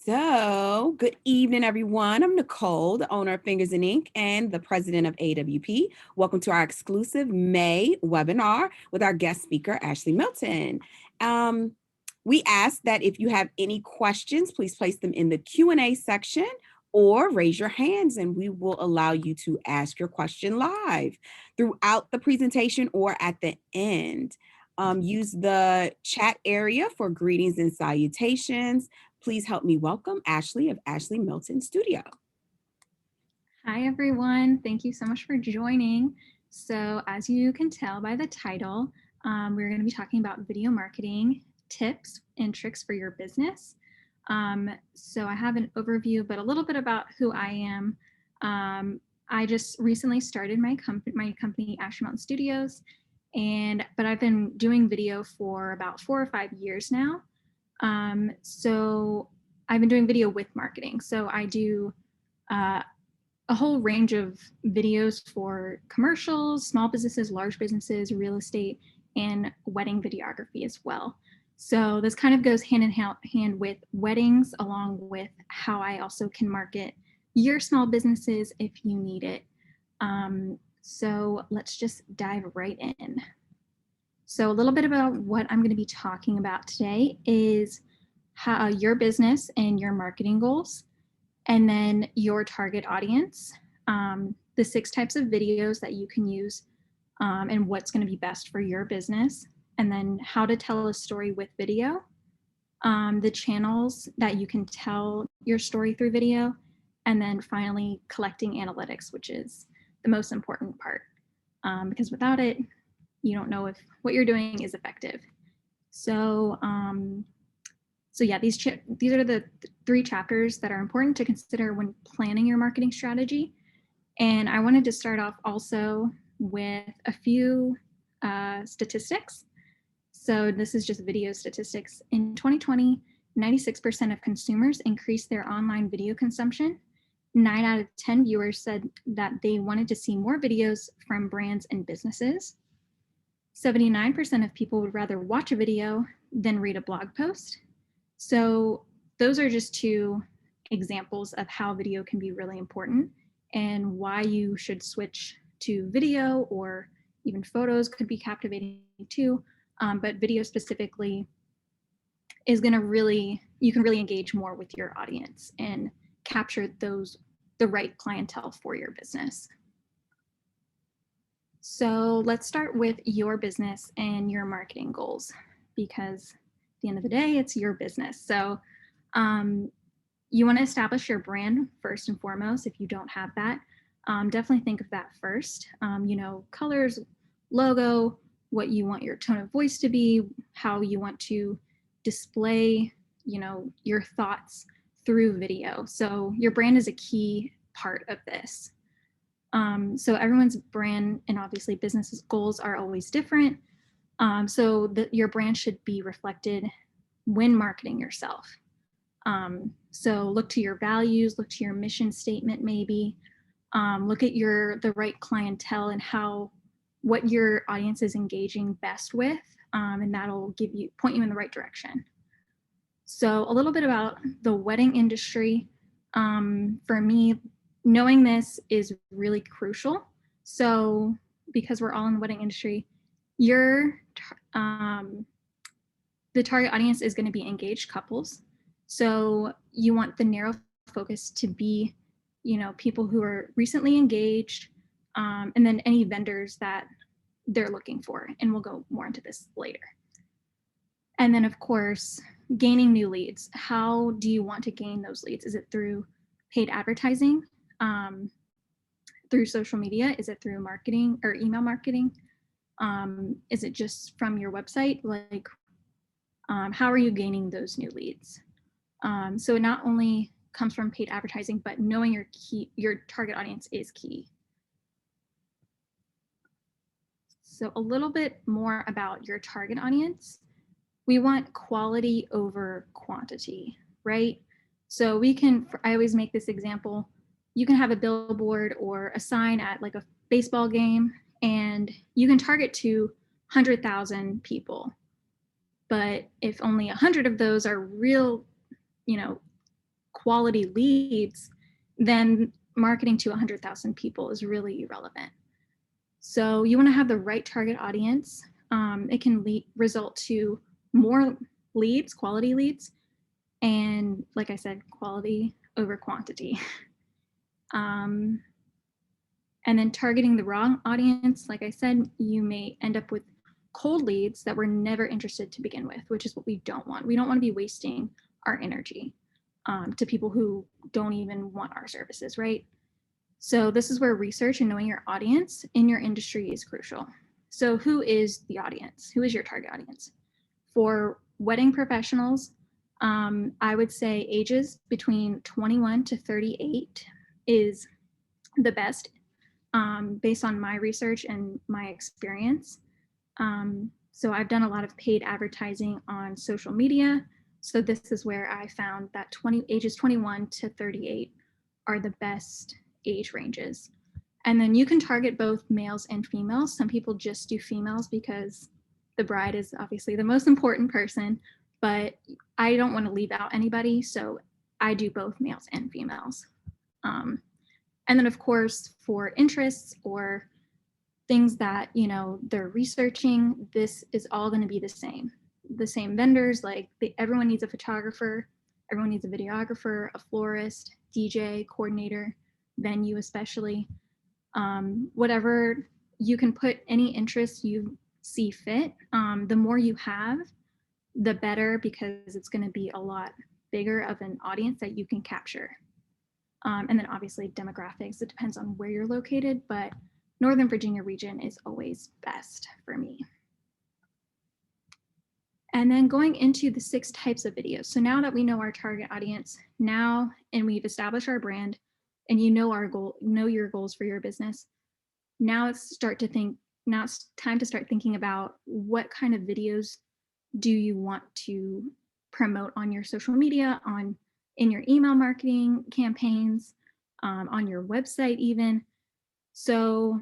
So, good evening, everyone. I'm Nicole, the owner of Fingers in Ink and the president of AWP. Welcome to our exclusive May webinar with our guest speaker, Ashley Milton. We ask that if you have any questions, please place them in the Q&A section or raise your hands and we will allow you to ask your question live throughout the presentation or at the end. Use the chat area for greetings and salutations. Please help me welcome Ashley of Ashley Milton Studio. Hi, everyone. Thank you so much for joining. So as you can tell by the title, we're going to be talking about video marketing tips and tricks for your business. So I have an overview, but a little bit about who I am. I just recently started my company, Ashley Mountain Studios, but I've been doing video for about 4 or 5 years now. So I've been doing video with marketing. So I do a whole range of videos for commercials, small businesses, large businesses, real estate, and wedding videography as well. So this kind of goes hand in hand with weddings, along with how I also can market your small businesses if you need it. So let's just dive right in. So a little bit about what I'm going to be talking about today is how your business and your marketing goals, and then your target audience, the 6 types of videos that you can use, and what's going to be best for your business, and then how to tell a story with video, the channels that you can tell your story through video, and then finally collecting analytics, which is the most important part, because without it, you don't know if what you're doing is effective. So yeah, these are the 3 chapters that are important to consider when planning your marketing strategy. And I wanted to start off also with a few statistics. So this is just video statistics. In 2020, 96% of consumers increased their online video consumption. 9 out of 10 viewers said that they wanted to see more videos from brands and businesses. 79% of people would rather watch a video than read a blog post. So those are just 2 examples of how video can be really important and why you should switch to video, or even photos could be captivating too. But video specifically is going to you can really engage more with your audience and capture the right clientele for your business. So let's start with your business and your marketing goals, because at the end of the day, it's your business. So you want to establish your brand first and foremost. If you don't have that, definitely think of that first. Colors, logo, what you want your tone of voice to be, how you want to display, your thoughts through video. So your brand is a key part of this. So everyone's brand and obviously business goals are always different. So your brand should be reflected when marketing yourself. So look to your values, look to your mission statement, maybe look at the right clientele and what your audience is engaging best with, and that'll point you in the right direction. So a little bit about the wedding industry. For me, knowing this is really crucial. So because we're all in the wedding industry, the target audience is going to be engaged couples. So you want the narrow focus to be, people who are recently engaged, and then any vendors that they're looking for. And we'll go more into this later. And then of course, gaining new leads. How do you want to gain those leads? Is it through paid advertising, through social media? Is it through marketing or email marketing? Is it just from your website? How are you gaining those new leads? So it not only comes from paid advertising, but knowing your target audience is key. So a little bit more about your target audience. We want quality over quantity, right? So I always make this example. You can have a billboard or a sign at a baseball game, and you can target to 100,000 people. But if only 100 of those are real, quality leads, then marketing to 100,000 people is really irrelevant. So you want to have the right target audience. It can result to more leads, quality leads, and like I said, quality over quantity. And then targeting the wrong audience, like I said, you may end up with cold leads that were never interested to begin with, which is what we don't want. We don't want to be wasting our energy to people who don't even want our services, right? So this is where research and knowing your audience in your industry is crucial. So who is the audience? Who is your target audience? For wedding professionals, I would say ages between 21 to 38 is the best based on my research and my experience. So I've done a lot of paid advertising on social media. So this is where I found that ages 21 to 38 are the best age ranges. And then you can target both males and females. Some people just do females because the bride is obviously the most important person, but I don't want to leave out anybody. So I do both males and females. And then of course, for interests or things that, you know, they're researching, this is all going to be the same. The same vendors, like everyone needs a photographer, everyone needs a videographer, a florist, DJ, coordinator, venue especially. Whatever you can put any interest you see fit, the more you have, the better, because it's going to be a lot bigger of an audience that you can capture. And then obviously demographics, it depends on where you're located, but Northern Virginia region is always best for me. And then going into the 6 types of videos. So now that we know our target audience now, and we've established our brand, and you know our goal, know your goals for your business, now it's time to start thinking about what kind of videos do you want to promote on your social media, in your email marketing campaigns, on your website even. So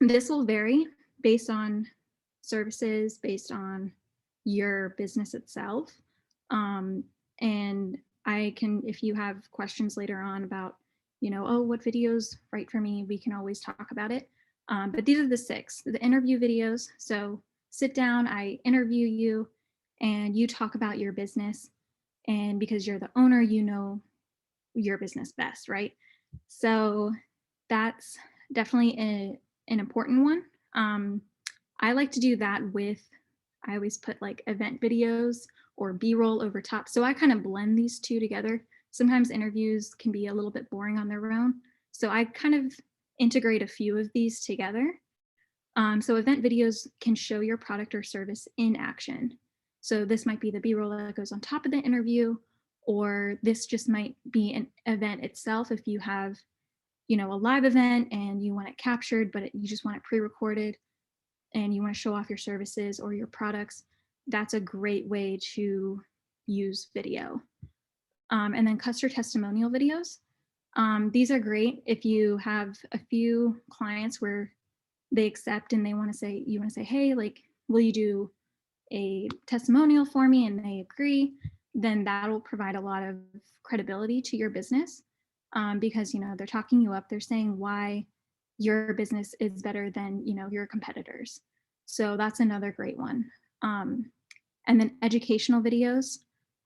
this will vary based on services, based on your business itself. And I can, if you have questions later on about, you know, oh, what videos right for me, we can always talk about it. But these are the 6, the interview videos. So sit down, I interview you, and you talk about your business. And because you're the owner, you know your business best, right? So that's definitely an important one. I like to do that with, I always put like event videos or B-roll over top. So I kind of blend these two together. Sometimes interviews can be a little bit boring on their own. So I kind of integrate a few of these together. So event videos can show your product or service in action. So this might be the B-roll that goes on top of the interview, or this just might be an event itself if you have, you know, a live event and you want it captured, but you just want it pre-recorded and you want to show off your services or your products. That's a great way to use video. And then customer testimonial videos. These are great if you have a few clients where they accept and they want to say, you want to say, hey, like, will you do a testimonial for me? And they agree, then that'll provide a lot of credibility to your business, because, you know, they're talking you up, they're saying why your business is better than, you know, your competitors. So that's another great one. And then educational videos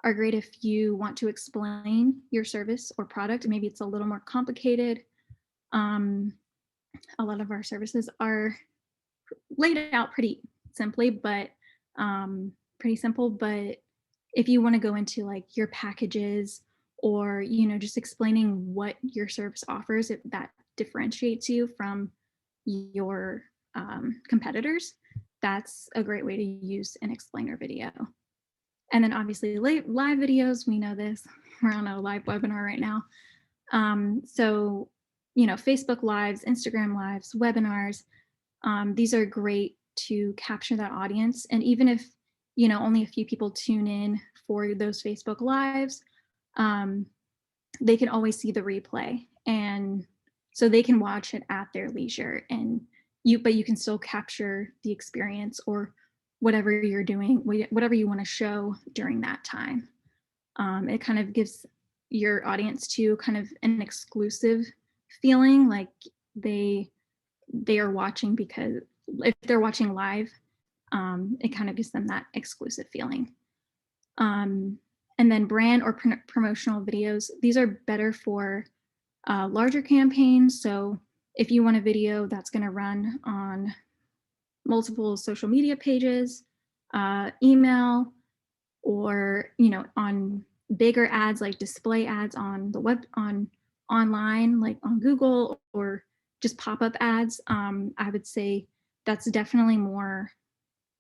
are great if you want to explain your service or product. Maybe it's a little more complicated. A lot of our services are laid out pretty simply, but pretty simple. But if you want to go into like your packages or, you know, just explaining what your service offers, that differentiates you from your competitors, that's a great way to use an explainer video. And then obviously live videos, we know this, we're on a live webinar right now. So, you know, Facebook Lives, Instagram Lives, webinars, these are great to capture that audience. And even if, you know, only a few people tune in for those Facebook Lives, they can always see the replay. And so they can watch it at their leisure, and but you can still capture the experience or whatever you're doing, whatever you want to show during that time. It kind of gives, your audience to kind of an exclusive feeling, like they are watching, because if they're watching live, it kind of gives them that exclusive feeling. And then brand or promotional videos, these are better for larger campaigns. So if you want a video that's going to run on multiple social media pages, email, or on bigger ads like display ads on the web, on online, like on Google, or just pop-up ads, I would say that's definitely more,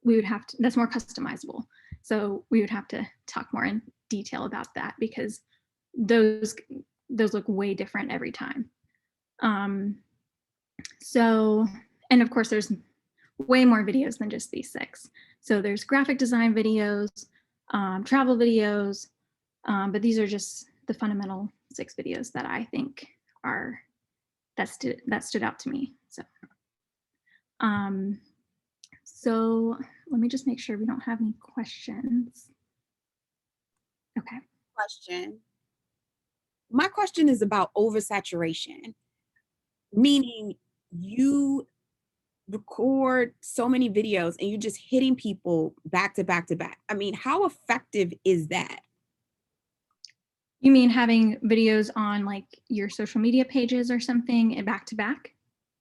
that's more customizable. So we would have to talk more in detail about that, because those look way different every time. So, and of course there's way more videos than just these 6. So there's graphic design videos, travel videos, but these are just the fundamental 6 videos that I think are that stood out to me. So let me just make sure we don't have any questions. Okay. Question. My question is about oversaturation, meaning you record so many videos and you're just hitting people back to back to back. I mean, how effective is that? You mean having videos on like your social media pages or something and back to back?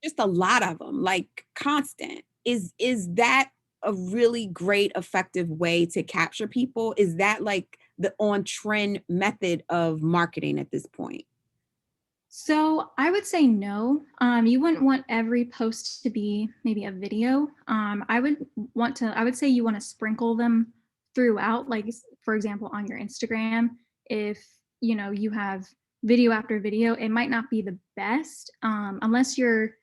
Just a lot of them, like constant. Is that a really great effective way to capture people? Is that like the on trend method of marketing at this point? So I would say no. You wouldn't want every post to be maybe a video. I would say you want to sprinkle them throughout, like for example, on your Instagram. If you have video after video, it might not be the best unless you're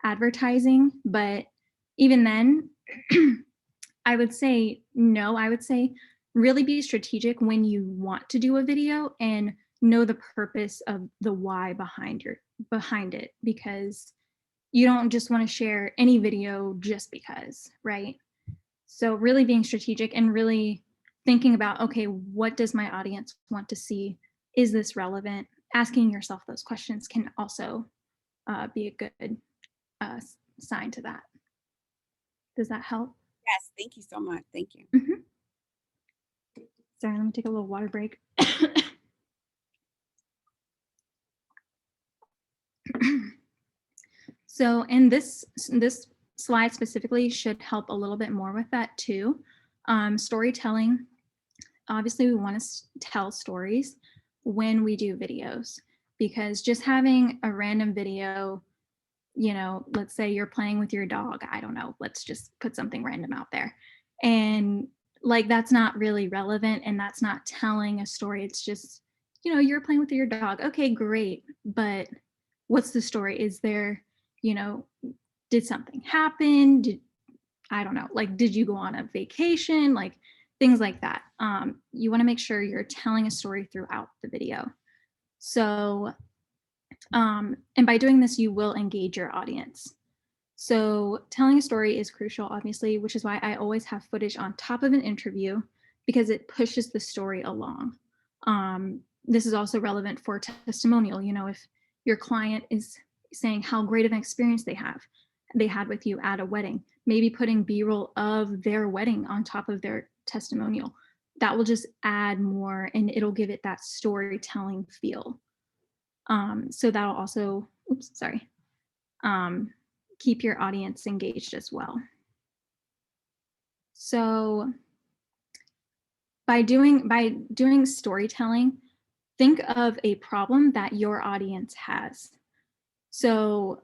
advertising, but even then, I would say no. I would say really be strategic when you want to do a video and know the purpose of the why behind it, because you don't just want to share any video just because, right? So really being strategic and really thinking about, okay, what does my audience want to see? Is this relevant? Asking yourself those questions can also be a good uh, sign to that. Does that help? Yes, thank you so much. Thank you. Mhm. Sorry, let me take a little water break. So, and this slide specifically should help a little bit more with that too. Storytelling. Obviously, we want to tell stories when we do videos, because just having a random video, let's say you're playing with your dog, I don't know, let's just put something random out there. And like, that's not really relevant and that's not telling a story. It's just, you're playing with your dog. Okay, great. But what's the story? Is there, did something happen? I don't know, like, did you go on a vacation? Like things like that. You want to make sure you're telling a story throughout the video. So, and by doing this, you will engage your audience. So telling a story is crucial, obviously, which is why I always have footage on top of an interview, because it pushes the story along. This is also relevant for testimonial. If your client is saying how great of an experience they had with you at a wedding, maybe putting B-roll of their wedding on top of their testimonial. That will just add more and it'll give it that storytelling feel. So that'll also, keep your audience engaged as well. So by doing storytelling, think of a problem that your audience has. So,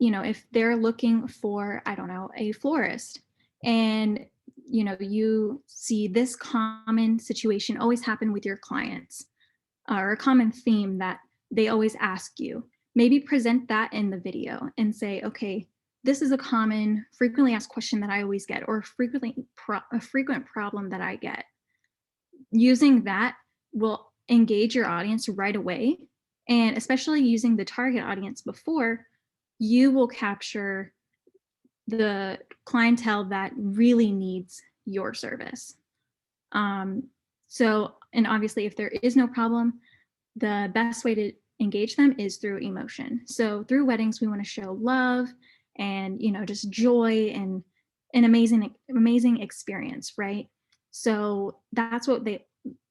if they're looking for, I don't know, a florist, and you see this common situation always happen with your clients, or a common theme that they always ask you, maybe present that in the video and say, okay, this is a common, frequently asked question that I always get, or a frequent problem that I get. Using that will engage your audience right away. And especially using the target audience before, you will capture the clientele that really needs your service. So, and obviously, if there is no problem, the best way to engage them is through emotion. So through weddings, we want to show love and, just joy and an amazing experience, right? So that's what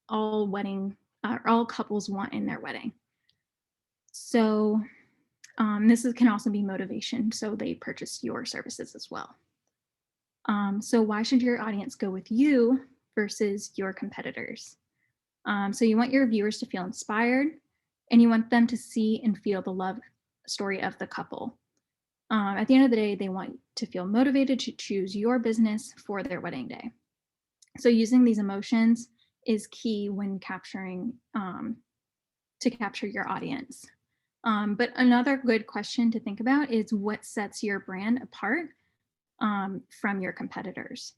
all couples want in their wedding. So can also be motivation. So they purchase your services as well. So why should your audience go with you versus your competitors? So you want your viewers to feel inspired, and you want them to see and feel the love story of the couple. At the end of the day, they want to feel motivated to choose your business for their wedding day. So using these emotions is key when to capture your audience. But another good question to think about is what sets your brand apart from your competitors.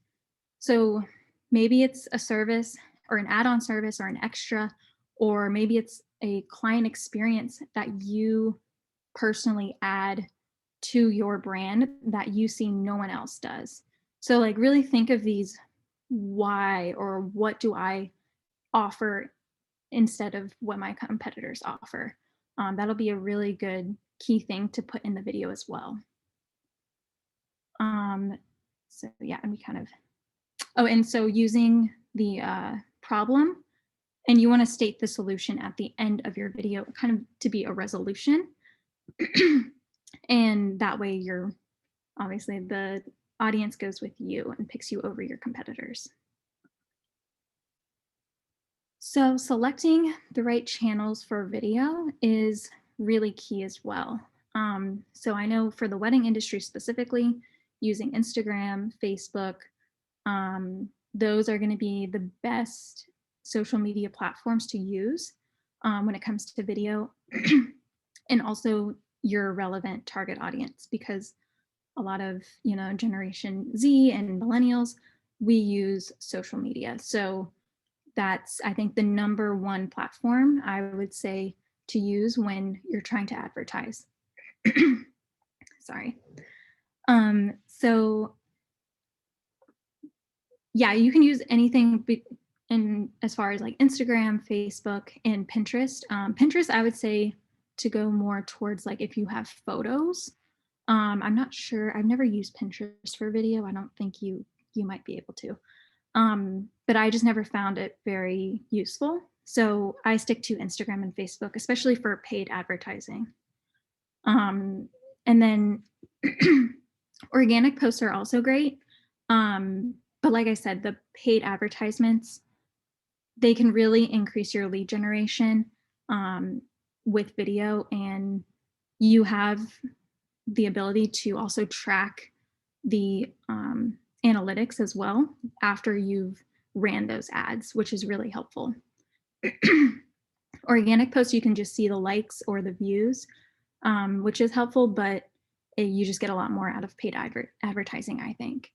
So maybe it's a service or an add-on service or an extra, or maybe it's a client experience that you personally add to your brand that you see no one else does. So like really think of these why or what do I offer instead of what my competitors offer. That'll be a really good key thing to put in the video as well. So yeah, and we kind of, and so using the problem, and you want to state the solution at the end of your video, kind of to be a resolution. And that way you're, obviously the audience goes with you and picks you over your competitors. So selecting the right channels for video is really key as well. So I know for the wedding industry specifically, using Instagram, Facebook, those are going to be the best social media platforms to use when it comes to video, and also your relevant target audience, because a lot of Generation Z and millennials, we use social media. So that's, I think, the number one platform I would say to use when you're trying to advertise. Sorry. So yeah, you can use anything in as far as like Instagram, Facebook, and Pinterest. Pinterest, I would say to go more towards like if you have photos. I'm not sure. I've never used Pinterest for video. I don't think you might be able to. But I just never found it very useful. So I stick to Instagram and Facebook, especially for paid advertising. And then organic posts are also great. But like I said, the paid advertisements, they can really increase your lead generation with video, and you have the ability to also track the analytics as well after you've ran those ads, which is really helpful. Organic posts, you can just see the likes or the views, which is helpful, but you just get a lot more out of paid advertising, I think.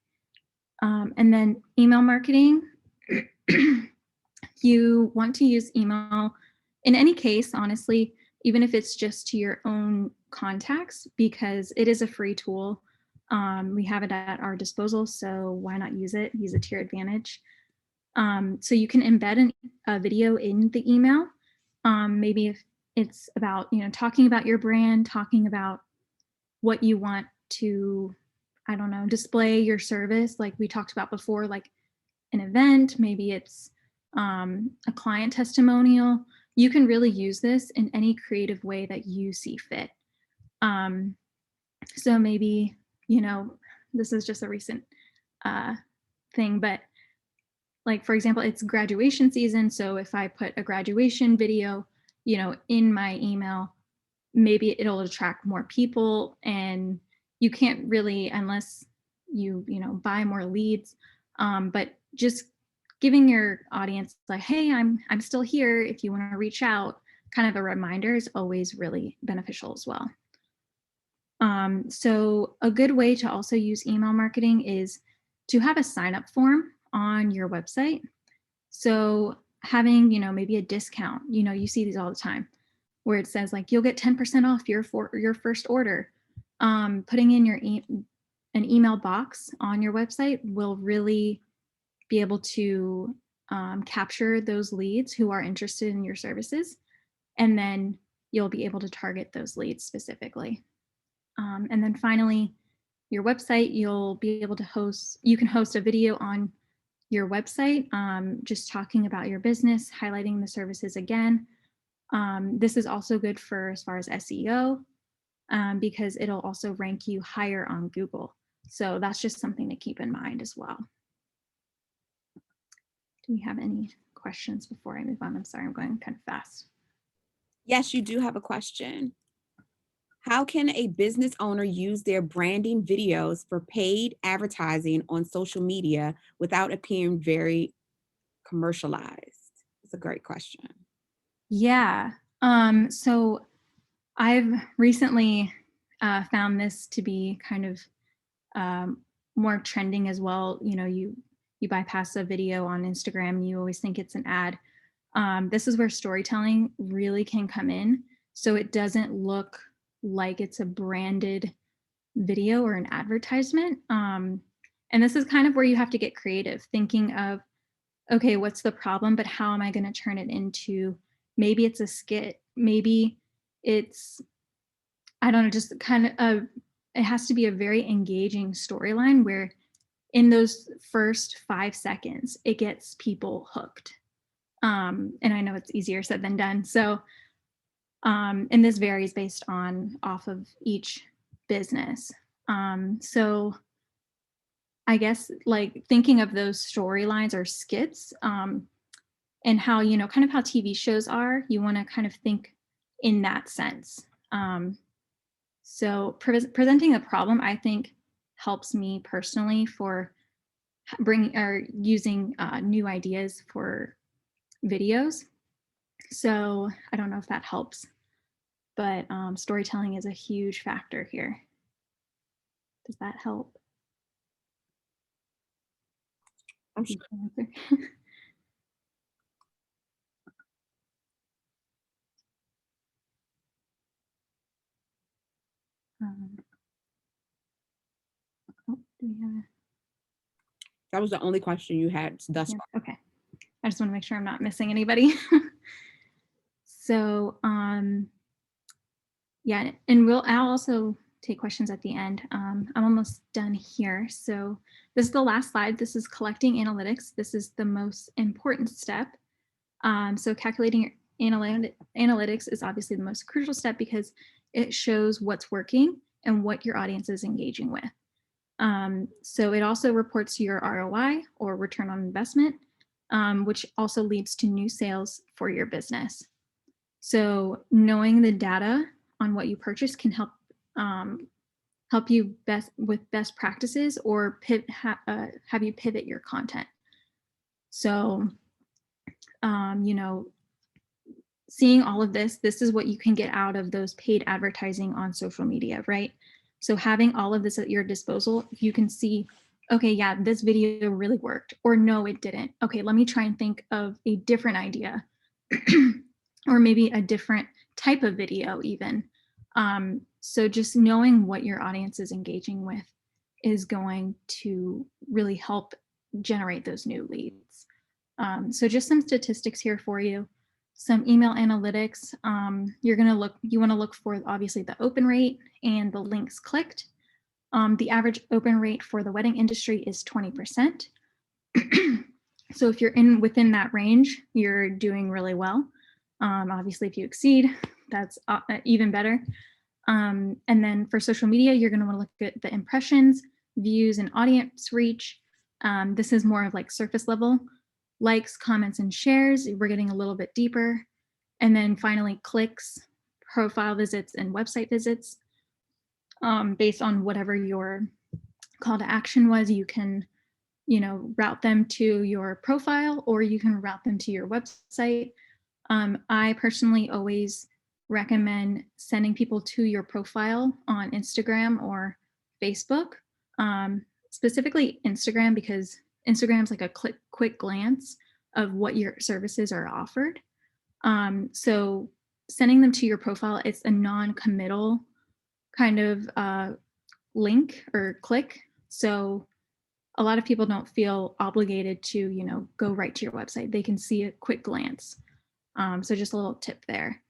And then email marketing, you want to use email in any case, honestly, even if it's just to your own contacts, because it is a free tool. We have it at our disposal, so why not use it? Use it to your advantage. So you can embed a video in the email. Maybe if it's about, talking about your brand, talking about what you want to, I don't know, display your service, like we talked about before, like an event, maybe it's a client testimonial. You can really use this in any creative way that you see fit. So maybe, this is just a recent thing, but like, for example, it's graduation season. So if I put a graduation video, in my email, maybe it'll attract more people, and you can't really, unless you buy more leads, but just giving your audience like, hey, I'm still here if you want to reach out, kind of a reminder is always really beneficial as well. So a good way to also use email marketing is to have a sign-up form on your website. So having, maybe a discount, you see these all the time, where it says like, you'll get 10% off your first order. Putting in an email box on your website will really be able to capture those leads who are interested in your services. and then you'll be able to target those leads specifically. And then finally, your website, you'll be able to you can host a video on your website, just talking about your business, highlighting the services again. This is also good for as far as SEO, because it'll also rank you higher on Google. So that's just something to keep in mind as well. Do we have any questions before I move on? I'm sorry, I'm going kind of fast. Yes, you do have a question. How can a business owner use their branding videos for paid advertising on social media without appearing very commercialized? It's a great question. Yeah. So I've recently found this to be kind of more trending as well. You know, you bypass a video on Instagram, you always think it's an ad. This is where storytelling really can come in. So it doesn't look like it's a branded video or an advertisement. And this is kind of where you have to get creative, thinking of, okay, what's the problem, but how am I going to turn it into, maybe it's a skit, maybe it's, I don't know, just kind of it has to be a very engaging storyline where in those first 5 seconds, it gets people hooked. And I know it's easier said than done. So, and this varies based on off of each business. So I guess like thinking of those storylines or skits, and how, you know, kind of how TV shows are, you want to kind of think in that sense. So presenting a problem, I think, helps me personally for bringing or using new ideas for videos. So I don't know if that helps, but storytelling is a huge factor here. Does that help? I'm sure. um, oh, do we have That was the only question you had thus yeah, far. okay. I just want to make sure I'm not missing anybody. So yeah, and I'll also take questions at the end. I'm almost done here. So this is the last slide. This is collecting analytics. This is the most important step. So calculating analytics is obviously the most crucial step because it shows what's working and what your audience is engaging with. So it also reports your ROI or return on investment, which also leads to new sales for your business. So knowing the data on what you purchase can help you with best practices or have you pivot your content. So, you know, seeing all of this is what you can get out of those paid advertising on social media, right? So having all of this at your disposal, you can see, okay, yeah, this video really worked, or no, it didn't. Okay, let me try and think of a different idea or maybe a different type of video even. So just knowing what your audience is engaging with is going to really help generate those new leads. So just some statistics here for you. Some email analytics. You want to look for obviously the open rate and the links clicked. The average open rate for the wedding industry is 20%. So if you're within that range, you're doing really well. Obviously, if you exceed, that's even better. And then for social media, you're going to want to look at the impressions, views, and audience reach. This is more of like surface level. Likes, comments, and shares, we're getting a little bit deeper. And then finally, clicks, profile visits, and website visits. Based on whatever your call to action was, you can, you know, route them to your profile or you can route them to your website. I personally always recommend sending people to your profile on Instagram or Facebook, specifically Instagram, because Instagram's like a quick glance of what your services are offered. So sending them to your profile, it's a non-committal kind of link or click. So a lot of people don't feel obligated to, you know, go right to your website. They can see a quick glance. So just a little tip there.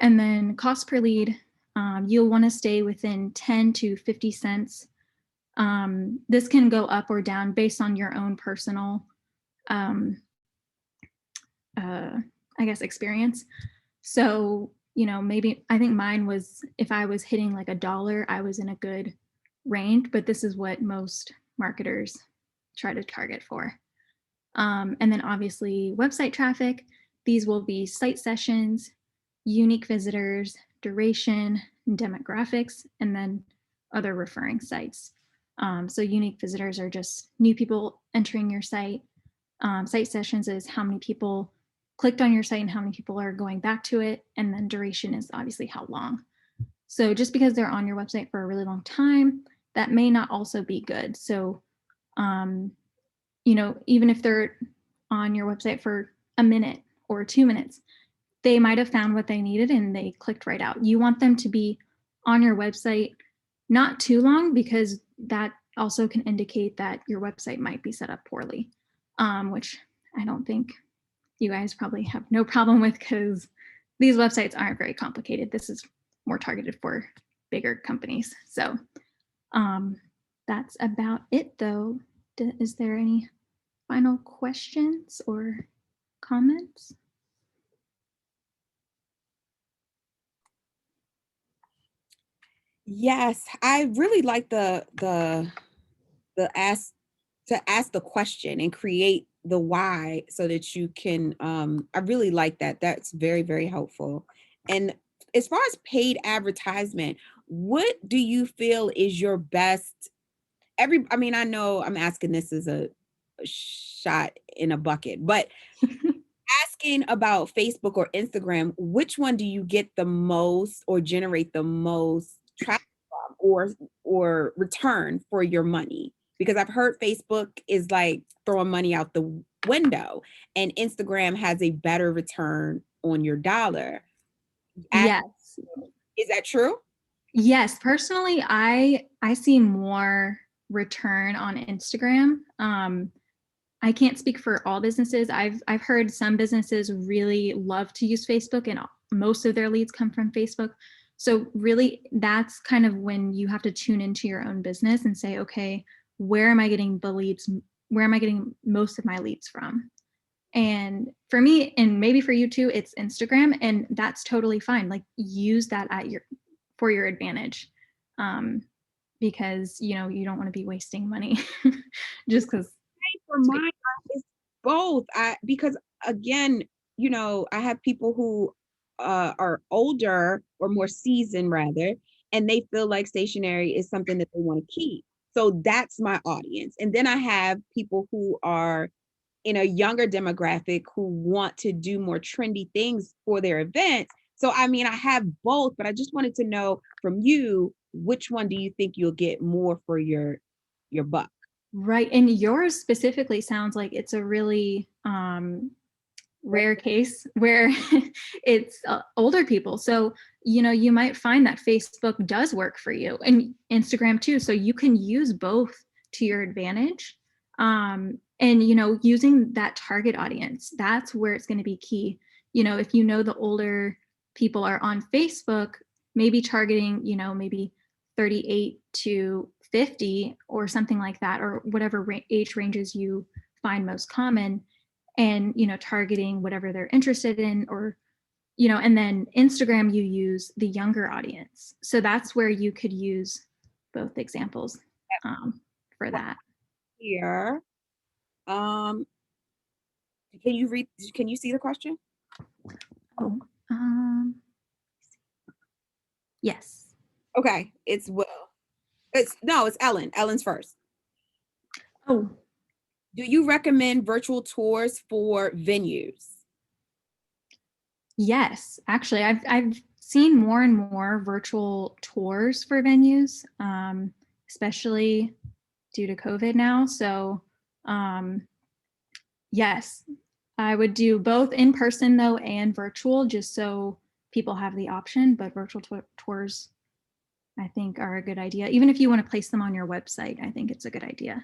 And then cost per lead, you'll want to stay within 10 to 50 cents. This can go up or down based on your own personal, um, I guess, experience. So, maybe I think mine was, if I was hitting like $1, I was in a good range, but this is what most marketers try to target for. And then obviously website traffic. These will be site sessions, unique visitors, duration, demographics, and then other referring sites. So unique visitors are just new people entering your site. Site sessions is how many people clicked on your site and how many people are going back to it. And then duration is obviously how long. So just because they're on your website for a really long time, that may not also be good. So, even if they're on your website for a minute or 2 minutes, they might have found what they needed and they clicked right out. You want them to be on your website not too long, because that also can indicate that your website might be set up poorly, which I don't think you guys probably have no problem with, because these websites aren't very complicated. This is more targeted for bigger companies. So that's about it, though. Is there any final questions or comments? Yes, I really like the ask the question and create the why so that you can I really like that. That's very, very helpful. And as far as paid advertisement, what do you feel is your best I mean, I know I'm asking this as a shot in a bucket, but asking about Facebook or Instagram, which one do you get the most or generate the most traffic from or return for your money? Because I've heard Facebook is like throwing money out the window and Instagram has a better return on your dollar. Yes. Is that true? Yes, personally, I see more return on Instagram. I can't speak for all businesses. I've heard some businesses really love to use Facebook, and most of their leads come from Facebook. So really, that's kind of when you have to tune into your own business and say, okay, where am I getting the leads? Where am I getting most of my leads from? And for me, and maybe for you too, it's Instagram, and that's totally fine. Like, use that for your advantage, um, because you don't want to be wasting money just because. For mine, it's both. Because again, I have people who are older or more seasoned rather, and they feel like stationery is something that they want to keep. So that's my audience. And then I have people who are in a younger demographic who want to do more trendy things for their events. So I mean, I have both, but I just wanted to know from you, which one do you think you'll get more for your buck? Right. And yours specifically sounds like it's a really rare case where it's older people. So, you might find that Facebook does work for you, and Instagram too. So you can use both to your advantage. And, using that target audience, that's where it's going to be key. If the older people are on Facebook, maybe targeting, maybe 38 to 50 or something like that, or whatever age ranges you find most common, and targeting whatever they're interested in, or and then Instagram, you use the younger audience. So that's where you could use both examples for that. Here. Um, can you see the question? Oh, yes. Okay, it's Will. It's no, it's Ellen. Ellen's first. Oh, Do you recommend virtual tours for venues? yes. Actually, I've seen more and more virtual tours for venues, especially due to COVID now. So, yes, I would do both in person though and virtual, just so people have the option. But virtual tours, I think, are a good idea. Even if you want to place them on your website, I think it's a good idea.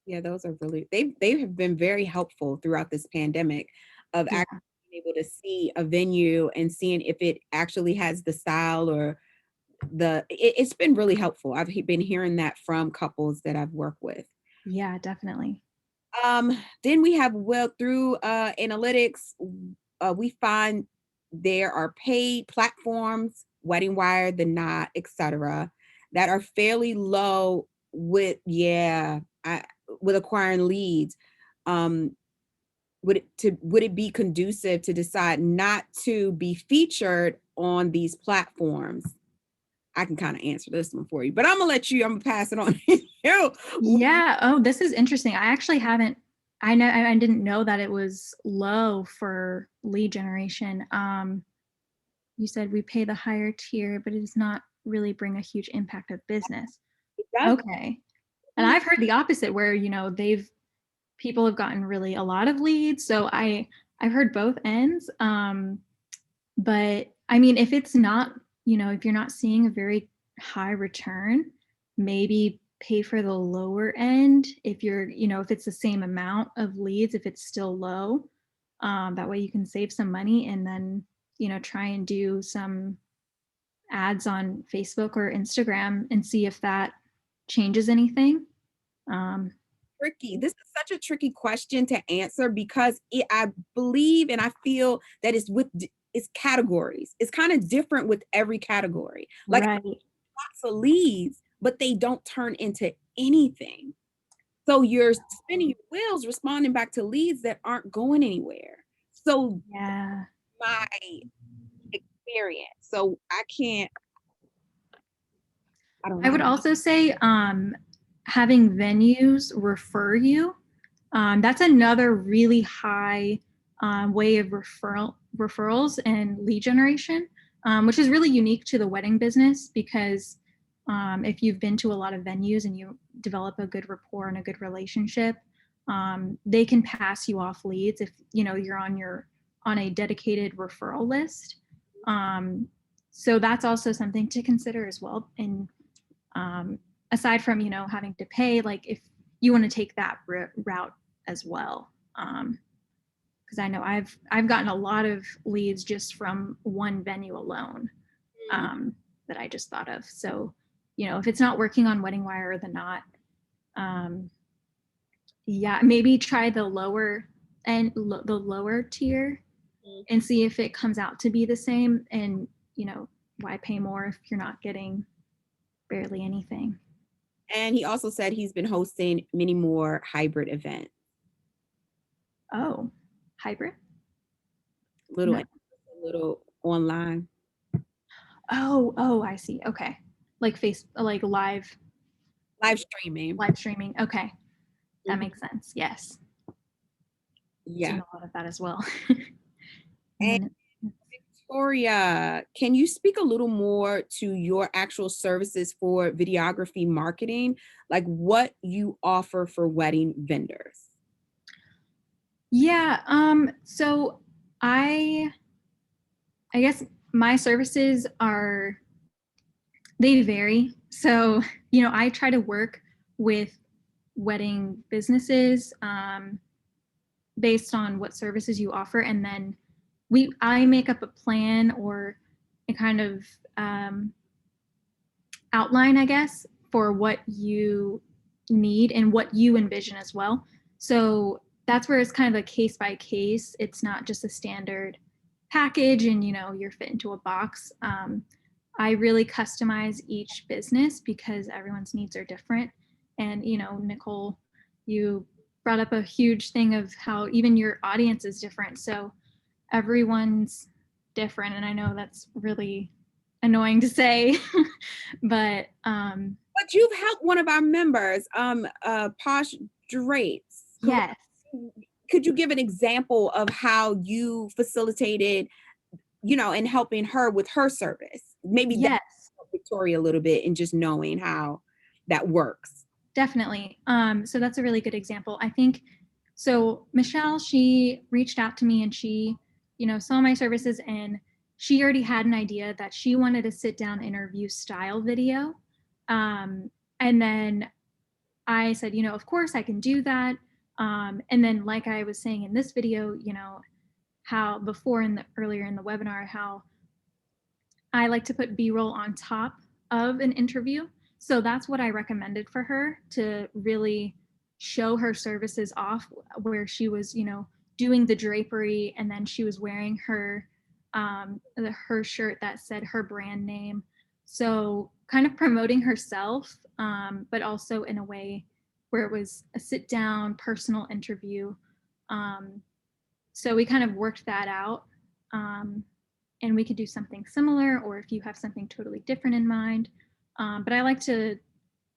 Yeah, those are really they have been very helpful throughout this pandemic of Yeah. actually able to see a venue and seeing if it actually has the style or it's been really helpful. I've been hearing that from couples that I've worked with. Yeah, definitely. Then we have, well, through analytics, we find there are paid platforms, Wedding Wire, The Knot, etc., that are fairly low with, with acquiring leads. Um, would it be conducive to decide not to be featured on these platforms? I can kind of answer this one for you, but I'm gonna pass it on to you. Yeah. Oh, this is interesting. I actually haven't. I didn't know that it was low for lead generation. You said we pay the higher tier, but it does not really bring a huge impact of business. That's Okay. And I've heard the opposite, where people have gotten really a lot of leads. So I've heard both ends. But I mean, if it's not, if you're not seeing a very high return, maybe pay for the lower end. If if it's the same amount of leads, if it's still low, that way you can save some money, and then, try and do some ads on Facebook or Instagram and see if that changes anything. Um, tricky. This is such a tricky question to answer because I believe and I feel that it's categories. It's kind of different with every category. Like right. lots of leads, but they don't turn into anything. So you're spinning your wheels responding back to leads that aren't going anywhere. So Yeah. my experience. So I don't I would know. also say having venues refer you. That's another really high way of referrals and lead generation, which is really unique to the wedding business, because if you've been to a lot of venues and you develop a good rapport and a good relationship, they can pass you off leads if you're on a dedicated referral list. Um, so that's also something to consider as well. And aside from having to pay, like if you want to take that route as well, because I know I've gotten a lot of leads just from one venue alone, that I just thought of. So if it's not working on Wedding Wire or The Knot, um, yeah, maybe try the lower the lower tier Mm. and see if it comes out to be the same. And why pay more if you're not getting barely anything? And he also said he's been hosting many more hybrid events. Oh, hybrid? Little No. little online. Oh, I see. Okay. Like Live streaming. live streaming. Okay. That Mhm. makes sense. Yes. Yeah. Doing a lot of that as well. And And then Victoria, can you speak a little more to your actual services for videography marketing? Like what you offer for wedding vendors? yeah, so I I guess my services they vary. So, I try to work with wedding businesses based on what services you offer, and then I make up a plan or a kind of outline, I guess, for what you need and what you envision as well. So that's where it's kind of a case by case. It's not just a standard package and you're fit into a box. I really customize each business because everyone's needs are different. And Nicole, you brought up a huge thing of how even your audience is different. So everyone's different, and I know that's really annoying to say, but But you've helped one of our members, Posh Drapes, correct? yes, Could you give an example of how you facilitated, in helping her with her service? Maybe that yes, help Victoria a little bit in just knowing how that works. definitely. So that's a really good example. I think so. Michelle, she reached out to me and she, saw my services, and she already had an idea that she wanted a sit down interview style video. And then I said, of course I can do that. And then, like I was saying in this video, how before earlier in the webinar, how I like to put B-roll on top of an interview. So that's what I recommended for her, to really show her services off, where she was, doing the drapery, and then she was wearing her shirt that said her brand name. So kind of promoting herself, but also in a way where it was a sit down personal interview. So we kind of worked that out. And we could do something similar, or if you have something totally different in mind. But I like to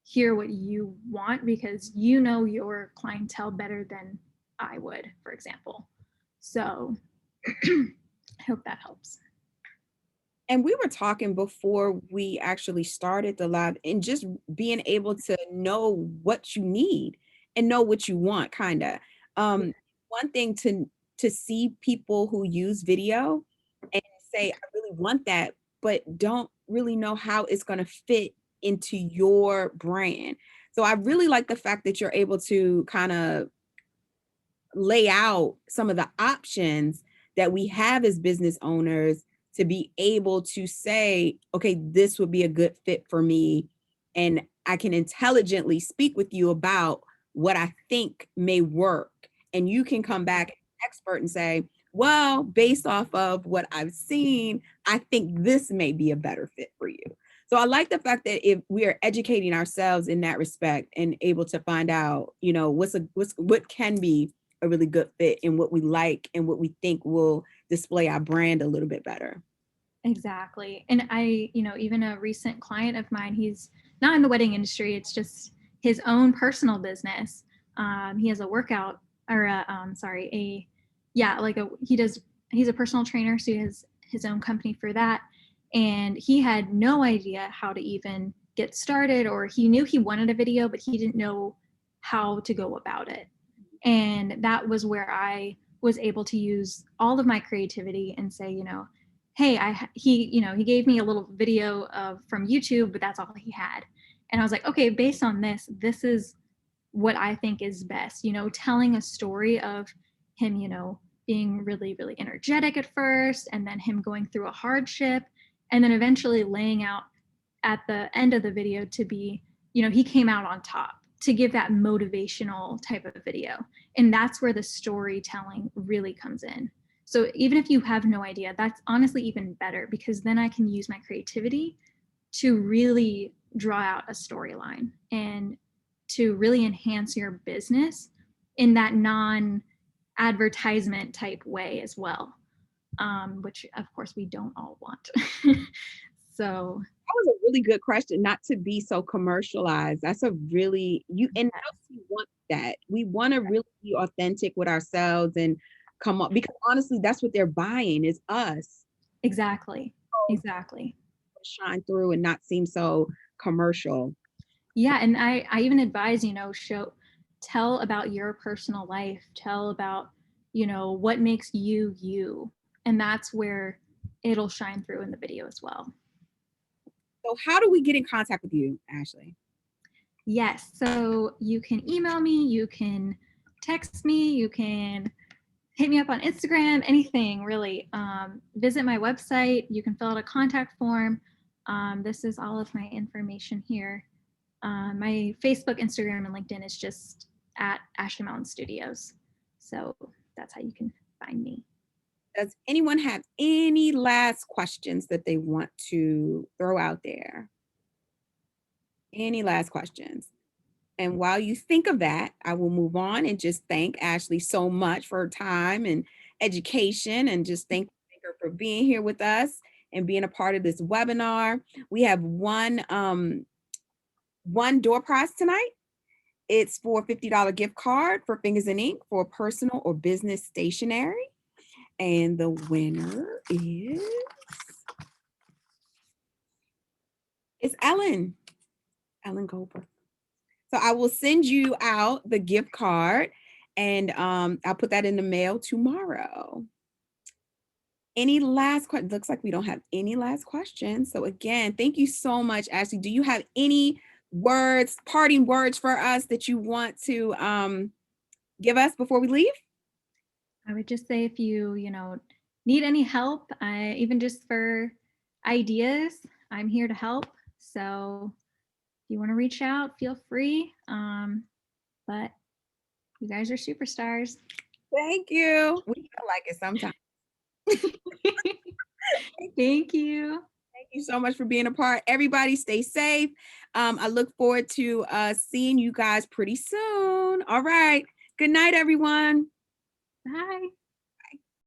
hear what you want, because you know your clientele better than I would, for example. So I hope that helps. And we were talking before we actually started the live, and just being able to know what you need and know what you want, kind of. Yeah. One thing to see people who use video and say, I really want that, but don't really know how it's going to fit into your brand. So I really like the fact that you're able to kind of lay out some of the options that we have as business owners to be able to say, okay, this would be a good fit for me. And I can intelligently speak with you about what I think may work. And you can come back expert and say, well, based off of what I've seen, I think this may be a better fit for you. So I like the fact that if we are educating ourselves in that respect and able to find out, what can be a really good fit and what we like and what we think will display our brand a little bit better. Exactly. And even a recent client of mine, he's not in the wedding industry, it's just his own personal business. He has a workout, or he's a personal trainer, so he has his own company for that. And he had no idea how to even get started, or he knew he wanted a video, but he didn't know how to go about it. And that was where I was able to use all of my creativity and say, hey, he gave me a little video from YouTube, but that's all he had. And I was like, okay, based on this is what I think is best, telling a story of him, being really, really energetic at first, and then him going through a hardship, and then eventually laying out at the end of the video to be, he came out on top, to give that motivational type of video. And that's where the storytelling really comes in. So even if you have no idea, that's honestly even better, because then I can use my creativity to really draw out a storyline and to really enhance your business in that non-advertisement type way as well, which of course we don't all want. So That was a really good question, not to be so commercialized. That's a really and we want that. We want to really be authentic with ourselves and come up, because honestly, that's what they're buying is us. exactly. So Exactly. shine through and not seem so commercial. Yeah, and I even advise, tell about your personal life, tell about, what makes you you. And that's where it'll shine through in the video as well. So how do we get in contact with you, Ashley? Yes, so you can email me, you can text me, you can hit me up on Instagram, anything really. Visit my website, you can fill out a contact form. This is all of my information here. My Facebook, Instagram, and LinkedIn is just at Ashley Mountain Studios. So that's how you can find me. Does anyone have any last questions that they want to throw out there? Any last questions? And while you think of that, I will move on and just thank Ashley so much for her time and education, and just thank her for being here with us and being a part of this webinar. We have one door prize tonight. It's for a $50 gift card for Fingers and Ink for personal or business stationery. And the winner is Ellen Goldberg. So I will send you out the gift card, and I'll put that in the mail tomorrow. Any last questions? Looks like we don't have any last questions. So again, thank you so much, Ashley. Do you have any parting words for us that you want to give us before we leave? I would just say if you, need any help, even just for ideas, I'm here to help. So if you want to reach out, feel free. But you guys are superstars. Thank you. We feel like it sometimes. Thank you. Thank you so much for being a part. Everybody stay safe. I look forward to seeing you guys pretty soon. All right. Good night, everyone. Bye.